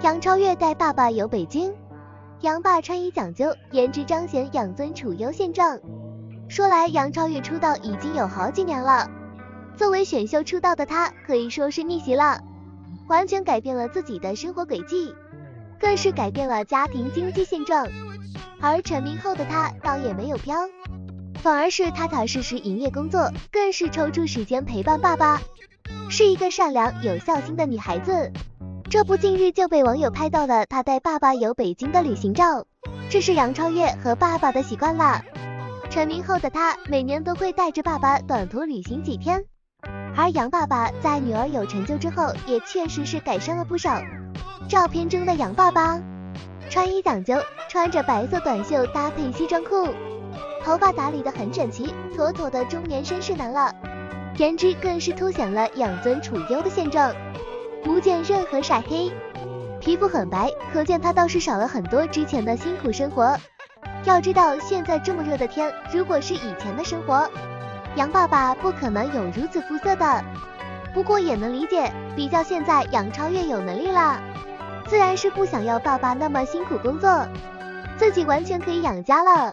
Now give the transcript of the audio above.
杨超越带爸爸游北京，杨爸穿衣讲究，颜值彰显养尊处优现状。说来杨超越出道已经有好几年了，作为选秀出道的她可以说是逆袭了，完全改变了自己的生活轨迹，更是改变了家庭经济现状。而成名后的她倒也没有飘，反而是踏踏实实营业工作，更是抽出时间陪伴爸爸，是一个善良有孝心的女孩子。这不近日就被网友拍到了她带爸爸游北京的旅行照，这是杨超越和爸爸的习惯了。成名后的她每年都会带着爸爸短途旅行几天，而杨爸爸在女儿有成就之后也确实是改善了不少。照片中的杨爸爸穿衣讲究，穿着白色短袖搭配西装裤，头发打理得很整齐，妥妥的中年绅士男了，颜值更是凸显了养尊处优的现状，不见任何晒黑，皮肤很白，可见他倒是少了很多之前的辛苦生活。要知道现在这么热的天，如果是以前的生活，杨爸爸不可能有如此肤色的。不过也能理解，比较现在杨超越有能力了，自然是不想要爸爸那么辛苦工作，自己完全可以养家了。